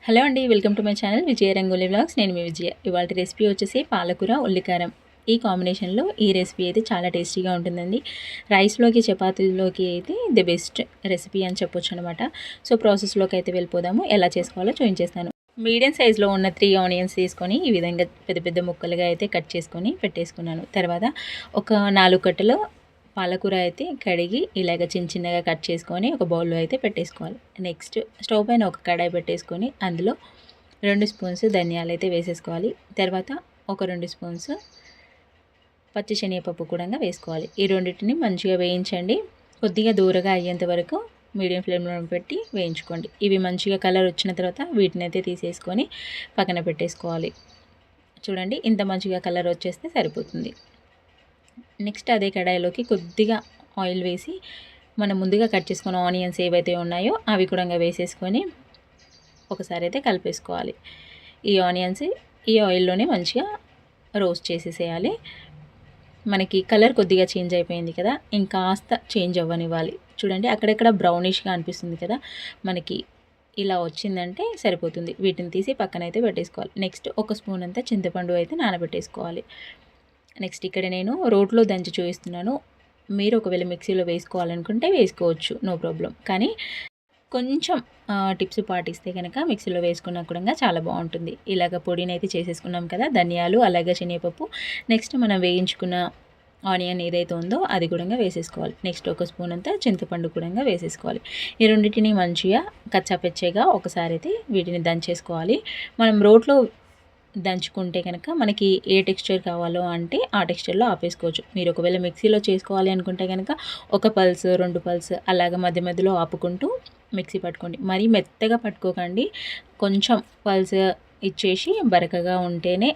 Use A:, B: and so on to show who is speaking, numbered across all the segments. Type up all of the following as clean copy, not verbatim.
A: Hello అండి, welcome to my channel Vijaya rangoli vlogs. నేను మీ విజయ. ఇవాళ రెసిపీ వచ్చేసి పాలకూర ఉల్లికారం. ఈ కాంబినేషన్లో ఈ రెసిపీ అయితే చాలా టేస్టీగా ఉంటుందండి. రైస్లోకి చపాతీలోకి అయితే ది బెస్ట్ రెసిపీ అని చెప్పొచ్చు అనమాట. సో ప్రాసెస్లోకి అయితే వెళ్ళిపోదాము. ఎలా చేసుకోవాలో చూపించేస్తాను. మీడియం సైజులో ఉన్న 3 ఆనియన్స్ తీసుకొని ఈ విధంగా పెద్ద పెద్ద ముక్కలుగా అయితే కట్ చేసుకొని పెట్టేసుకున్నాను. తర్వాత ఒక 4 కట్టలు పాలకూర అయితే కడిగి ఇలాగ చిన్న చిన్నగా కట్ చేసుకొని ఒక బౌల్లో అయితే పెట్టేసుకోవాలి. నెక్స్ట్ స్టవ్ పైన ఒక కడాయి పెట్టేసుకొని అందులో 2 స్పూన్స్ ధనియాలు అయితే వేసేసుకోవాలి. తర్వాత ఒక 2 స్పూన్స్ పచ్చిశనగపప్పు కూడా వేసుకోవాలి. ఈ రెండింటిని మంచిగా వేయించండి. కొద్దిగా దూరగా అయ్యేంత వరకు మీడియం ఫ్లేమ్లో పెట్టి వేయించుకోండి. ఇవి మంచిగా కలర్ వచ్చిన తర్వాత వీటిని అయితే తీసేసుకొని పక్కన పెట్టేసుకోవాలి. చూడండి, ఇంత మంచిగా కలర్ వచ్చేస్తే సరిపోతుంది. నెక్స్ట్ అదే కడాయిలోకి కొద్దిగా ఆయిల్ వేసి మనం ముందుగా కట్ చేసుకున్న ఆనియన్స్ ఏవైతే ఉన్నాయో అవి కూడా వేసేసుకొని ఒకసారి అయితే కలిపేసుకోవాలి. ఈ ఆనియన్స్ ఈ ఆయిల్లోనే మంచిగా రోస్ట్ చేసేసేయాలి. మనకి కలర్ కొద్దిగా చేంజ్ అయిపోయింది కదా, ఇంకాస్త చేంజ్ అవ్వనివ్వాలి. చూడండి, అక్కడక్కడ బ్రౌనిష్గా అనిపిస్తుంది కదా, మనకి ఇలా వచ్చిందంటే సరిపోతుంది. వీటిని తీసి పక్కనైతే పెట్టేసుకోవాలి. నెక్స్ట్ ఒక స్పూన్ అంతా చింతపండు అయితే నానబెట్టేసుకోవాలి. నెక్స్ట్ ఇక్కడ నేను రోట్లో దంచి చూపిస్తున్నాను. మీరు ఒకవేళ మిక్సీలో వేసుకోవాలనుకుంటే వేసుకోవచ్చు, నో ప్రాబ్లం. కానీ కొంచెం టిప్స్ పాటిస్తే కనుక మిక్సీలో వేసుకున్నా కూడా చాలా బాగుంటుంది. ఇలాగ పొడిని అయితే చేసేసుకున్నాం కదా, ధనియాలు అలాగే శనగపప్పు. నెక్స్ట్ మనం వేయించుకున్న ఆనియన్ ఏదైతే ఉందో అది కూడా వేసేసుకోవాలి. నెక్స్ట్ ఒక స్పూన్ అంతా చింతపండు కూడా వేసేసుకోవాలి. ఈ రెండింటిని మంచిగా కచ్చాపెచ్చగా ఒకసారి అయితే వీటిని దంచేసుకోవాలి. మనం రోట్లో దంచుకుంటే కనుక మనకి ఏ టెక్స్చర్ కావాలో అంటే ఆ టెక్స్చర్లో ఆపేసుకోవచ్చు. మీరు ఒకవేళ మిక్సీలో చేసుకోవాలి అనుకుంటే కనుక ఒక పల్స్ 2 పల్స్ అలాగ మధ్య మధ్యలో ఆపుకుంటూ మిక్సీ పట్టుకోండి. మరీ మెత్తగా పట్టుకోకండి, కొంచెం పల్స్ ఇచ్చేసి బరకగా ఉంటేనే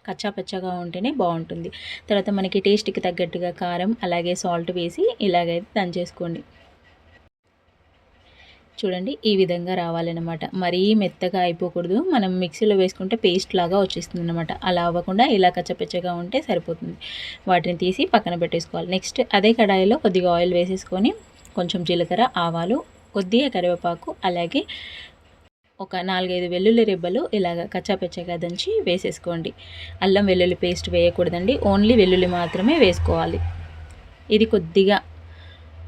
A: కచ్చాపచ్చగా ఉంటేనే బాగుంటుంది. తర్వాత మనకి టేస్ట్కి తగ్గట్టుగా కారం అలాగే సాల్ట్ వేసి ఇలాగైతే దంచేసుకోండి. చూడండి, ఈ విధంగా రావాలన్నమాట. మరీ మెత్తగా అయిపోకూడదు. మనం మిక్సీలో వేసుకుంటే పేస్ట్ లాగా వచ్చేస్తుంది అనమాట. అలా అవ్వకుండా ఇలా కచ్చపచ్చగా ఉంటే సరిపోతుంది. వాటిని తీసి పక్కన పెట్టేసుకోవాలి. నెక్స్ట్ అదే కడాయిలో కొద్దిగా ఆయిల్ వేసేసుకొని కొంచెం జీలకర్ర, ఆవాలు, కొద్దిగా కరివేపాకు అలాగే ఒక 4-5 వెల్లుల్లి రెబ్బలు ఇలాగ కచ్చాపచ్చగా దంచి వేసేసుకోండి. అల్లం వెల్లుల్లి పేస్ట్ వేయకూడదండి, ఓన్లీ వెల్లుల్లి మాత్రమే వేసుకోవాలి. ఇది కొద్దిగా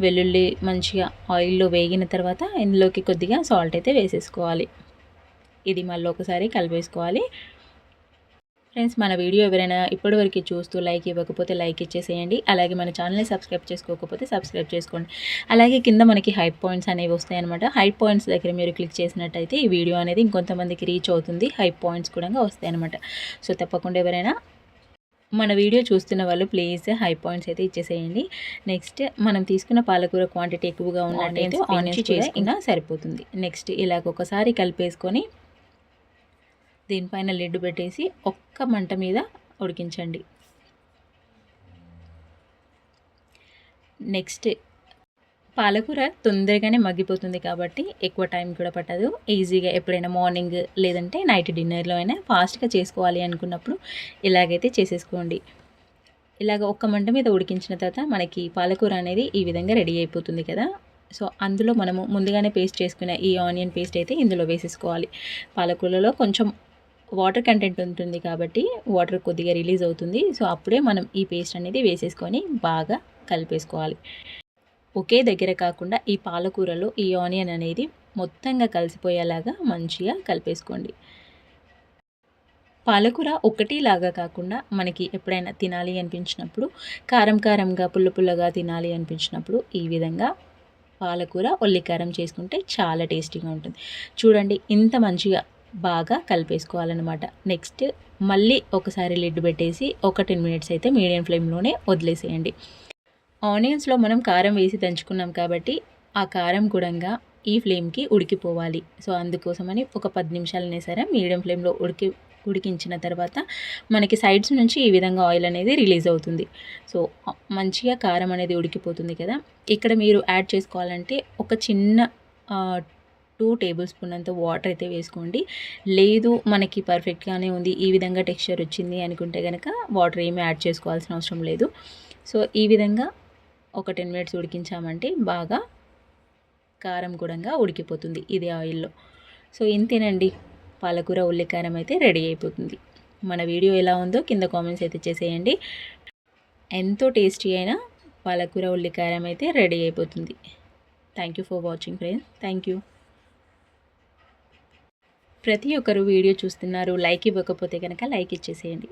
A: వెల్లుల్లి మంచిగా ఆయిల్లో వేగిన తర్వాత ఇందులోకి కొద్దిగా సాల్ట్ అయితే వేసేసుకోవాలి. ఇది మళ్ళీ ఒకసారి కలిపేసుకోవాలి. ఫ్రెండ్స్, మన వీడియో ఎవరైనా ఇప్పటివరకు చూస్తూ లైక్ ఇవ్వకపోతే లైక్ ఇచ్చేసేయండి. అలాగే మన ఛానల్ని సబ్స్క్రైబ్ చేసుకోకపోతే సబ్స్క్రైబ్ చేసుకోండి. అలాగే కింద మనకి హైప్ పాయింట్స్ అనేవి వస్తాయన్నమాట. హైప్ పాయింట్స్ దగ్గర మీరు క్లిక్ చేసినట్టయితే ఈ వీడియో అనేది ఇంకొంతమందికి రీచ్ అవుతుంది. హైప్ పాయింట్స్ కూడా వస్తాయన్నమాట. సో తప్పకుండా ఎవరైనా మన వీడియో చూస్తున్న వాళ్ళు ప్లీజ్ హై పాయింట్స్ అయితే ఇచ్చేసేయండి. నెక్స్ట్ మనం తీసుకున్న పాలకూర క్వాంటిటీ ఎక్కువగా ఉన్నట్టయితే ఆనియన్స్ చేసుకున్నా సరిపోతుంది. నెక్స్ట్ ఇలాగ ఒకసారి కలిపేసుకొని దీనిపైన లిడ్ పెట్టేసి ఒక్క మంట మీద ఉడికించండి. నెక్స్ట్ పాలకూర తొందరగానే మగ్గిపోతుంది కాబట్టి ఎక్కువ టైం కూడా పట్టదు. ఈజీగా ఎప్పుడైనా మార్నింగ్ లేదంటే నైట్ డిన్నర్లో అయినా ఫాస్ట్గా చేసుకోవాలి అనుకున్నప్పుడు ఇలాగైతే చేసేసుకోండి. ఇలాగ ఒక్క మంట మీద ఉడికించిన తర్వాత మనకి పాలకూర అనేది ఈ విధంగా రెడీ అయిపోతుంది కదా. సో అందులో మనము ముందుగానే పేస్ట్ చేసుకునే ఈ ఆనియన్ పేస్ట్ అయితే ఇందులో వేసేసుకోవాలి. పాలకూరలో కొంచెం వాటర్ కంటెంట్ ఉంటుంది కాబట్టి వాటర్ కొద్దిగా రిలీజ్ అవుతుంది. సో అప్పుడే మనం ఈ పేస్ట్ అనేది వేసేసుకొని బాగా కలిపేసుకోవాలి. ఒకే దగ్గర కాకుండా ఈ పాలకూరలో ఈ ఆనియన్ అనేది మొత్తంగా కలిసిపోయేలాగా మంచిగా కలిపేసుకోండి. పాలకూర ఒకటిలాగా కాకుండా మనకి ఎప్పుడైనా తినాలి అనిపించినప్పుడు, కారం కారంగా పుల్ల పుల్లగా తినాలి అనిపించినప్పుడు ఈ విధంగా పాలకూర ఉల్లికారం చేసుకుంటే చాలా టేస్టీగా ఉంటుంది. చూడండి, ఇంత మంచిగా బాగా కలిపేసుకోవాలన్నమాట. నెక్స్ట్ మళ్ళీ ఒకసారి లిడ్ పెట్టేసి ఒక 10 మినిట్స్ అయితే మీడియం ఫ్లేమ్లోనే వదిలేసేయండి. ఆనియన్స్లో మనం కారం వేసి దంచుకున్నాం కాబట్టి ఆ కారం కూడా ఈ ఫ్లేమ్కి ఉడికిపోవాలి. సో అందుకోసమని ఒక 10 నిమిషాలనే సరే మీడియం ఫ్లేమ్లో ఉడికించిన తర్వాత మనకి సైడ్స్ నుంచి ఈ విధంగా ఆయిల్ అనేది రిలీజ్ అవుతుంది. సో మంచిగా కారం అనేది ఉడికిపోతుంది కదా. ఇక్కడ మీరు యాడ్ చేసుకోవాలంటే ఒక చిన్న 2 టేబుల్ స్పూన్ అంత వాటర్ అయితే వేసుకోండి. లేదు మనకి పర్ఫెక్ట్గానే ఉంది, ఈ విధంగా టెక్స్చర్ వచ్చింది అనుకుంటే కనుక వాటర్ ఏమీ యాడ్ చేసుకోవాల్సిన అవసరం లేదు. సో ఈ విధంగా ఒక 10 మినిట్స్ ఉడికించామంటే బాగా కారం కూడా ఉడికిపోతుంది ఇది ఆయిల్లో. సో ఇంతేనండి, పాలకూర ఉల్లికారం అయితే రెడీ అయిపోతుంది. మన వీడియో ఎలా ఉందో కింద కామెంట్స్ అయితే చేసేయండి. ఎంతో టేస్టీ అయిన పాలకూర ఉల్లికారం అయితే రెడీ అయిపోతుంది. Thank you for watching friends. Thank you. ప్రతి ఒక్కరు వీడియో చూస్తున్నారు, లైక్ ఇవ్వకపోతే కనుక లైక్ ఇచ్చేసేయండి.